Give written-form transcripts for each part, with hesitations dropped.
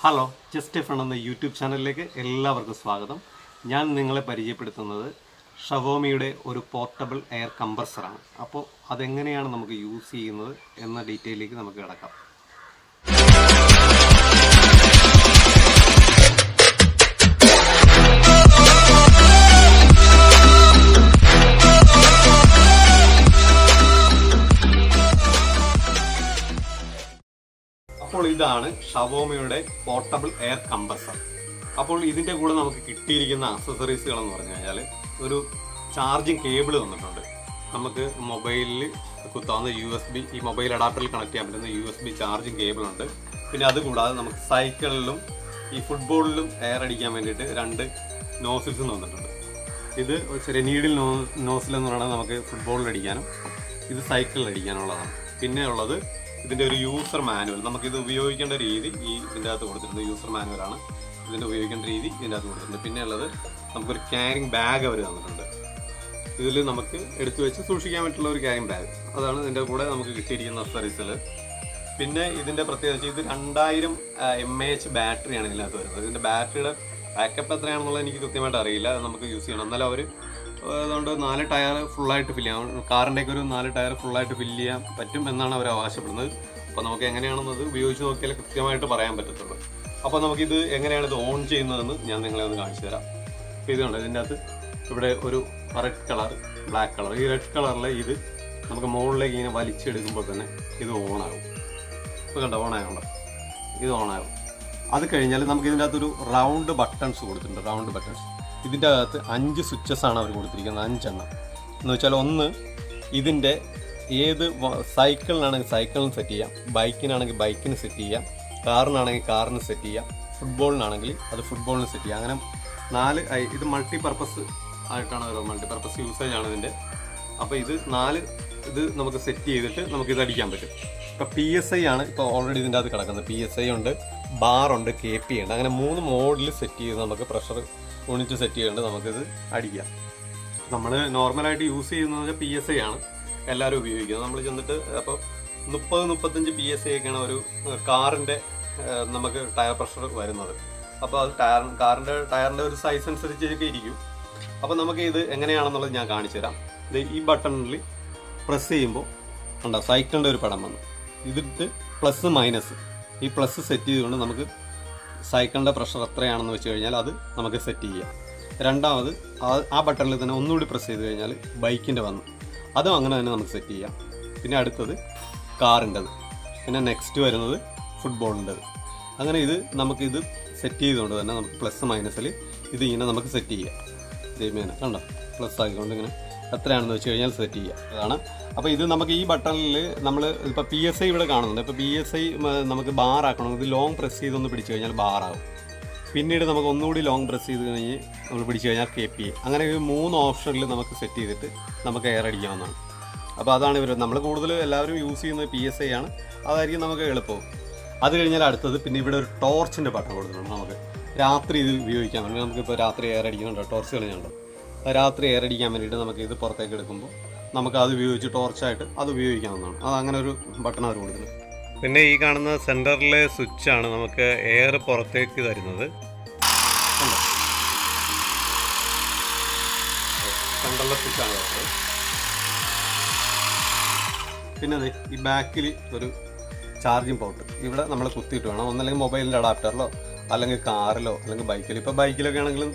Hello just friend എന്ന YouTube ചാനലിലേക്ക് എല്ലാവർക്കും സ്വാഗതം. ഞാൻ നിങ്ങളെ പരിചയപ്പെടുത്തുന്നത് xiaomiയുടെ ഒരു പോർട്ടബിൾ എയർ കംപ്രസറാണ്. അപ്പോൾ അതെങ്ങനെയാണ് നമുക്ക് യൂസ് ചെയ്യുന്നത് എന്ന ഡീറ്റെയിലേക്ക് നമുക്ക് കിടക്കാം. അപ്പോൾ ഇതാണ് xiaomiയുടെ പോർട്ടബിൾ എയർ കംപ്രസർ. അപ്പോൾ ഇതിൻ്റെ കൂടെ നമുക്ക് കിട്ടിയിരിക്കുന്ന അക്സസറീസുകൾ എന്ന് പറഞ്ഞു കഴിഞ്ഞാൽ ഒരു ചാർജിങ് കേബിൾ തന്നിട്ടുണ്ട്. നമുക്ക് മൊബൈലിൽ കുത്താവുന്ന USB, ഈ മൊബൈൽ അഡാപ്റ്ററിൽ കണക്ട് ചെയ്യാൻ പറ്റുന്ന USB ചാർജിങ് കേബിൾ ഉണ്ട്. പിന്നെ അതുകൂടാതെ നമുക്ക് സൈക്കിളിലും ഈ ഫുട്ബോളിലും എയർ അടിക്കാൻ വേണ്ടിയിട്ട് 2 നോസിൽസും തന്നിട്ടുണ്ട്. ഇത് ചെറിയ നീഡിൽ നോസിൽ എന്ന് പറയുന്നത് നമുക്ക് ഫുട്ബോളിൽ അടിക്കാനും ഇത് സൈക്കിളിൽ അടിക്കാനുള്ളതാണ്. പിന്നെ ഉള്ളത് ഇതിൻ്റെ ഒരു യൂസർ മാനുവൽ. നമുക്കിത് ഉപയോഗിക്കേണ്ട രീതി ഇതിൻ്റെ അകത്ത് കൊടുത്തിട്ടുണ്ട്. യൂസർ മാനുവലാണ് ഇതിൻ്റെ ഉപയോഗിക്കേണ്ട രീതി ഇതിൻ്റെ അകത്ത് കൊടുത്തിട്ടുണ്ട്. പിന്നെ ഉള്ളത് നമുക്കൊരു ക്യാരിങ് ബാഗ് അവർ തന്നിട്ടുണ്ട്. ഇതിൽ നമുക്ക് എടുത്തു വെച്ച് സൂക്ഷിക്കാൻ പറ്റുള്ള ഒരു ക്യാരിങ് ബാഗ്, അതാണ് ഇതിൻ്റെ കൂടെ നമുക്ക് കിട്ടിയിരിക്കുന്ന അക്സസറീസിൽ. പിന്നെ ഇതിൻ്റെ പ്രത്യേകത ഇത് 2000 mAh ബാറ്ററിയാണ് ഇതിനകത്ത് വരുന്നത്. ഇതിൻ്റെ ബാറ്ററിയുടെ ബാക്കപ്പ് എത്രയാണെന്നുള്ളത് എനിക്ക് കൃത്യമായിട്ട് അറിയില്ല. അത് നമുക്ക് യൂസ് ചെയ്യണം. എന്നാലും അവർ അതുകൊണ്ട് 4 ടയർ ഫുള്ളായിട്ട് ഫില്ല് ചെയ്യാം. കാറിൻ്റെയൊക്കെ ഒരു 4 ടയർ ഫുള്ളായിട്ട് ഫില്ല് ചെയ്യാൻ പറ്റും എന്നാണ് അവർ അവകാശപ്പെടുന്നത്. അപ്പോൾ നമുക്ക് എങ്ങനെയാണെന്നത് ഉപയോഗിച്ച് നോക്കിയാൽ കൃത്യമായിട്ട് പറയാൻ പറ്റത്തുള്ളൂ. അപ്പോൾ നമുക്കിത് എങ്ങനെയാണ് ഇത് ഓൺ ചെയ്യുന്നതെന്ന് ഞാൻ നിങ്ങളെ ഒന്ന് കാണിച്ചു തരാം. അപ്പോൾ ഇതുണ്ട്, ഇതിൻ്റെ അകത്ത് ഇവിടെ ഒരു റെഡ് കളർ, ബ്ലാക്ക് കളർ. ഈ റെഡ് കളറിൽ ഇത് നമുക്ക് മുകളിലേക്ക് ഇങ്ങനെ വലിച്ചെടുക്കുമ്പോൾ തന്നെ ഇത് ഓണാകും. ഇപ്പോൾ കണ്ടോ, ഓണാകുണ്ടോ? ഇത് ഓണാകും. അത് കഴിഞ്ഞാൽ നമുക്ക് ഇതിൻ്റെ അകത്തൊരു റൗണ്ട് ബട്ടൺസ് കൊടുത്തിട്ടുണ്ട്. റൗണ്ട് ബട്ടൺസ് ഇതിൻ്റെ അകത്ത് 5 സ്വിച്ചസ് ആണ് അവർ കൊടുത്തിരിക്കുന്നത്. 5 എണ്ണം എന്ന് വെച്ചാൽ ഒന്ന് ഇതിൻ്റെ ഏത് സൈക്കിളിനാണെങ്കിൽ സൈക്കിളിന് സെറ്റ് ചെയ്യാം, ബൈക്കിനാണെങ്കിൽ ബൈക്കിന് സെറ്റ് ചെയ്യാം, കാറിനാണെങ്കിൽ കാറിന് സെറ്റ് ചെയ്യാം, ഫുട്ബോളിനാണെങ്കിൽ അത് ഫുട്ബോളിന് സെറ്റ് ചെയ്യാം. അങ്ങനെ 4 ഇത് മൾട്ടിപർപ്പസ് ആയിട്ടാണ് വരുന്നത്. മൾട്ടിപർപ്പസ് യൂസേജ് ആണ് ഇതിൻ്റെ. അപ്പോൾ ഇത് 4 ഇത് നമുക്ക് സെറ്റ് ചെയ്തിട്ട് നമുക്കിത് അടിക്കാൻ പറ്റും. ഇപ്പോൾ PSI ആണ് ഇപ്പോൾ ഓൾറെഡി ഇതിൻ്റെ അകത്ത് കിടക്കുന്നത്. PSI ഉണ്ട്, ബാറുണ്ട്, KP ഉണ്ട്. അങ്ങനെ 3 മോഡിൽ സെറ്റ് ചെയ്ത് നമുക്ക് പ്രഷർ യൂണിറ്റ് സെറ്റ് ചെയ്തുകൊണ്ട് നമുക്കിത് അടിക്കാം. നമ്മൾ നോർമലായിട്ട് യൂസ് ചെയ്യുന്നത് PSI ആണ് എല്ലാവരും ഉപയോഗിക്കുന്നത്. നമ്മൾ ചെന്നിട്ട് അപ്പോൾ 30-35 PSI ഒക്കെയാണ് ഒരു കാറിൻ്റെ നമുക്ക് ടയർ പ്രഷർ വരുന്നത്. അപ്പോൾ അത് കാറിൻ്റെ ടയറിൻ്റെ ഒരു സൈസ് അനുസരിച്ചൊക്കെ ഇരിക്കും. അപ്പോൾ നമുക്ക് ഇത് എങ്ങനെയാണെന്നുള്ളത് ഞാൻ കാണിച്ചു തരാം. ഇത് ഈ ബട്ടണിൽ പ്രസ് ചെയ്യുമ്പോൾ ഉണ്ടോ സൈക്കിളിൻ്റെ ഒരു പടം വന്നു. ഇതിട്ട് പ്ലസ് മൈനസ്, ഈ പ്ലസ് സെറ്റ് ചെയ്തുകൊണ്ട് നമുക്ക് സൈക്കിളിൻ്റെ പ്രഷർ എത്രയാണെന്ന് വെച്ച് കഴിഞ്ഞാൽ അത് നമുക്ക് സെറ്റ് ചെയ്യാം. രണ്ടാമത് ആ ബട്ടണിൽ തന്നെ ഒന്നുകൂടി പ്രസ് ചെയ്ത് കഴിഞ്ഞാൽ ബൈക്കിൻ്റെ വന്നു, അതും അങ്ങനെ തന്നെ നമുക്ക് സെറ്റ് ചെയ്യാം. പിന്നെ അടുത്തത് കാറിൻ്റെത്, പിന്നെ നെക്സ്റ്റ് വരുന്നത് ഫുട്ബോളിൻ്റെത്. അങ്ങനെ ഇത് നമുക്കിത് സെറ്റ് ചെയ്തുകൊണ്ട് തന്നെ നമുക്ക് പ്ലസ് മൈനസിൽ ഇത് ഇങ്ങനെ നമുക്ക് സെറ്റ് ചെയ്യാം. ഇതേമേനെ കണ്ടോ, പ്ലസ് ആക്കിക്കൊണ്ട് ഇങ്ങനെ എത്രയാണെന്ന് വെച്ച് കഴിഞ്ഞാൽ സെറ്റ് ചെയ്യാം. അതാണ്. അപ്പോൾ ഇത് നമുക്ക് ഈ ബട്ടണിൽ നമ്മൾ ഇപ്പോൾ PSI ഇവിടെ കാണുന്നുണ്ട്. ഇപ്പോൾ PSI നമുക്ക് ബാർ ആക്കണമെങ്കിൽ ഇത് ലോങ് പ്രസ് ചെയ്തൊന്ന് പിടിച്ചു കഴിഞ്ഞാൽ ബാറാകും. പിന്നീട് നമുക്ക് ഒന്നുകൂടി ലോങ് പ്രസ് ചെയ്ത് കഴിഞ്ഞ് നമ്മൾ പിടിച്ചു കഴിഞ്ഞാൽ KP. അങ്ങനെ ഒരു 3 ഓപ്ഷനിൽ നമുക്ക് സെറ്റ് ചെയ്തിട്ട് നമുക്ക് എയർ അടിക്കാവുന്നതാണ്. അപ്പോൾ അതാണ് നമ്മൾ കൂടുതൽ എല്ലാവരും യൂസ് ചെയ്യുന്നത് PSI ആണ്. അതായിരിക്കും നമുക്ക് എളുപ്പവും. അത് കഴിഞ്ഞാൽ അടുത്തത് പിന്നെ ഇവിടെ ഒരു ടോർച്ചിൻ്റെ ബട്ടൺ കൊടുത്തിട്ടുണ്ട്. നമുക്ക് രാത്രി ഇത് ഉപയോഗിക്കാൻ വേണ്ടി, നമുക്കിപ്പോൾ രാത്രി എയർ അടിക്കുന്നുണ്ടോ, ടോർച്ച് കളിഞ്ഞുണ്ടോ, രാത്രി എയർ അടിക്കാൻ വേണ്ടിയിട്ട് നമുക്ക് ഇത് പുറത്തേക്ക് എടുക്കുമ്പോൾ നമുക്ക് അത് ഉപയോഗിച്ച് ടോർച്ചായിട്ട് അത് ഉപയോഗിക്കാവുന്നതാണ്. അത് അങ്ങനെ ഒരു ബട്ടൺ അവർ കൊടുക്കുന്നത്. പിന്നെ ഈ കാണുന്ന സെൻറ്ററിലെ സ്വിച്ചാണ് നമുക്ക് എയർ പുറത്തേക്ക് തരുന്നത്. സെൻറ്ററിലെ സ്വിച്ചാണ് വരുന്നത്. പിന്നെ അതെ ഈ ബാക്കിൽ ഒരു ചാർജിങ് പോർട്ട് ഇവിടെ നമ്മൾ കുത്തിയിട്ട് വേണം, ഒന്നല്ലെങ്കിൽ മൊബൈലിൻ്റെ അഡാപ്റ്ററിലോ അല്ലെങ്കിൽ കാറിലോ അല്ലെങ്കിൽ ബൈക്കിലോ. ഇപ്പോൾ ബൈക്കിലൊക്കെ ആണെങ്കിലും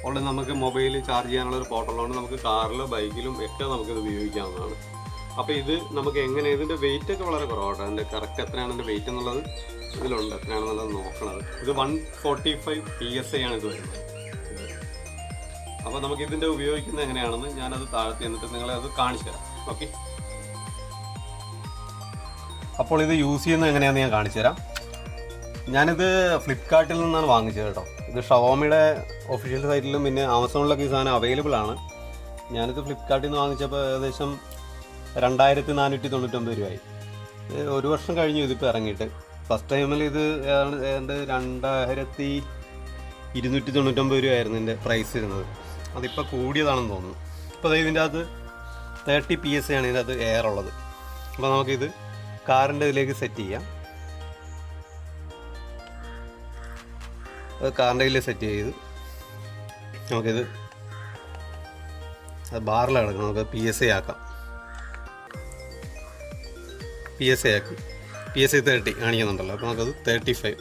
ഓൾറെഡി നമുക്ക് മൊബൈൽ ചാർജ് ചെയ്യാനുള്ളൊരു പോർട്ടുള്ളതുകൊണ്ട് നമുക്ക് കാറിലോ ബൈക്കിലും ഒക്കെ നമുക്കിത് ഉപയോഗിക്കാവുന്നതാണ്. അപ്പോൾ ഇത് നമുക്ക് എങ്ങനെ, ഇതിൻ്റെ വെയിറ്റ് ഒക്കെ വളരെ കുറവാണ്. അതിൻ്റെ കറക്റ്റ് എത്രയാണ് ഇതിൻ്റെ വെയിറ്റ് എന്നുള്ളത് ഇതിലുണ്ട്, എത്രയാണെന്നുള്ളത് നോക്കണത്. ഇത് 145 PSI ആണ് ഇത് വരുന്നത്. അപ്പോൾ നമുക്ക് ഇതിൻ്റെ ഉപയോഗിക്കുന്നത് എങ്ങനെയാണെന്ന് ഞാനത് താഴ്ത്തി എന്നിട്ട് നിങ്ങളെ അത് കാണിച്ചു തരാം. ഓക്കെ, അപ്പോൾ ഇത് യൂസ് ചെയ്യുന്നത് എങ്ങനെയാണെന്ന് ഞാൻ കാണിച്ചു തരാം. ഞാനിത് ഫ്ലിപ്കാർട്ടിൽ നിന്നാണ് വാങ്ങിച്ചത് കേട്ടോ. ഇത് xiaomiയുടെ ഒഫീഷ്യൽ സൈറ്റിലും പിന്നെ ആമസോണിലൊക്കെ ഈ സാധനം അവൈലബിൾ ആണ്. ഞാനിത് ഫ്ലിപ്കാർട്ടിൽ നിന്ന് വാങ്ങിച്ചപ്പോൾ ഏകദേശം 2499 രൂപയായി. 1 വർഷം കഴിഞ്ഞു ഇതിപ്പോൾ ഇറങ്ങിയിട്ട്. ഫസ്റ്റ് ടൈമിൽ ഇത് ഏതാണ്ട് 2299 രൂപയായിരുന്നു ഇതിൻ്റെ പ്രൈസ് ഇരുന്നത്. അതിപ്പോൾ കൂടിയതാണെന്ന് തോന്നുന്നു. ഇപ്പോൾ ഇതിൻ്റെ അകത്ത് 30 PSI ആണ് ഇതിൻ്റെ അകത്ത് എയർ ഉള്ളത്. അപ്പോൾ നമുക്കിത് കാറിൻ്റെ ഇതിലേക്ക് സെറ്റ് ചെയ്യാം. അത് കാറിൻ്റെ കയ്യിൽ സെറ്റ് ചെയ്ത് നമുക്കിത് അത് ബാറിൽ കിടക്കണം. നമുക്ക് PSI ആക്കാം. PSI ആക്കി PSI 30 കാണിക്കുന്നുണ്ടല്ലോ. അപ്പോൾ നമുക്കത് 35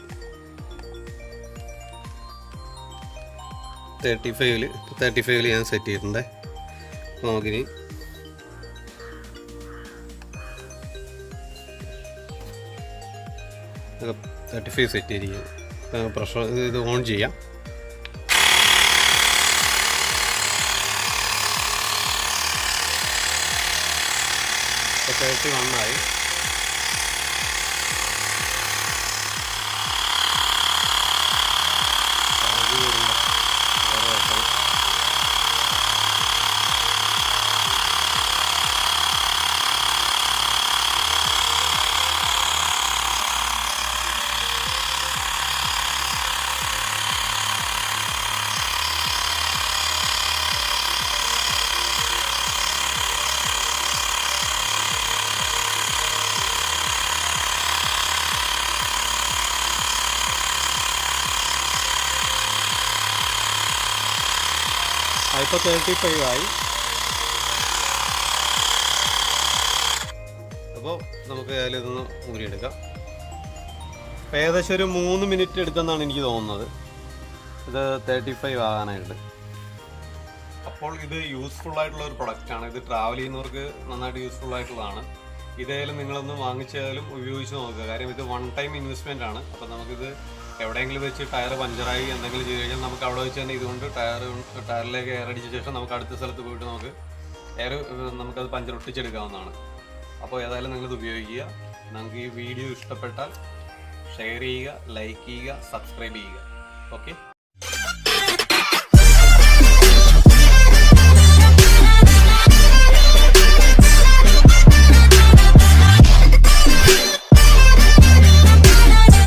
ഞാൻ സെറ്റ് ചെയ്തിട്ടുണ്ട്. അപ്പോൾ നമുക്കിനി 35 സെറ്റ് ചെയ്തിരിക്കുക. പ്രഷർ ഇത് ഓൺ ചെയ്യാം. ഇപ്പോൾ 31 ആയി. ഇപ്പോൾ 35 ആയി. അപ്പോൾ നമുക്ക് അതിലിതൊന്ന് ഊരിയെടുക്കാം. അപ്പോൾ ഏകദേശം ഒരു 3 മിനിറ്റ് എടുത്തെന്നാണ് എനിക്ക് തോന്നുന്നത് ഇത് 35 ആകാനായിട്ട്. അപ്പോൾ ഇത് യൂസ്ഫുൾ ആയിട്ടുള്ള ഒരു പ്രൊഡക്റ്റാണ്. ഇത് ട്രാവൽ ചെയ്യുന്നവർക്ക് നന്നായിട്ട് യൂസ്ഫുൾ ആയിട്ടുള്ളതാണ്. ഇതായാലും നിങ്ങളൊന്ന് വാങ്ങിച്ചാലും ഉപയോഗിച്ച് നോക്കുക. കാര്യം ഇത് 1 ടൈം ഇൻവെസ്റ്റ്മെൻ്റ് ആണ്. അപ്പോൾ നമുക്കിത് എവിടെയെങ്കിലും വെച്ച് ടയർ പഞ്ചറായി എന്തെങ്കിലും ചെയ്ത് കഴിഞ്ഞാൽ നമുക്ക് അവിടെ വെച്ച് തന്നെ ഇതുകൊണ്ട് ടയറിലേക്ക് എയർ അടിച്ച ശേഷം നമുക്ക് അടുത്ത സ്ഥലത്ത് പോയിട്ട് നമുക്കത് പഞ്ചർ ഒട്ടിച്ചെടുക്കാവുന്നതാണ്. അപ്പോൾ ഏതായാലും നിങ്ങളിത് ഉപയോഗിക്കുക. നിങ്ങൾക്ക് ഈ വീഡിയോ ഇഷ്ടപ്പെട്ടാൽ ഷെയർ ചെയ്യുക, ലൈക്ക് ചെയ്യുക, സബ്സ്ക്രൈബ് ചെയ്യുക. ഓക്കെ.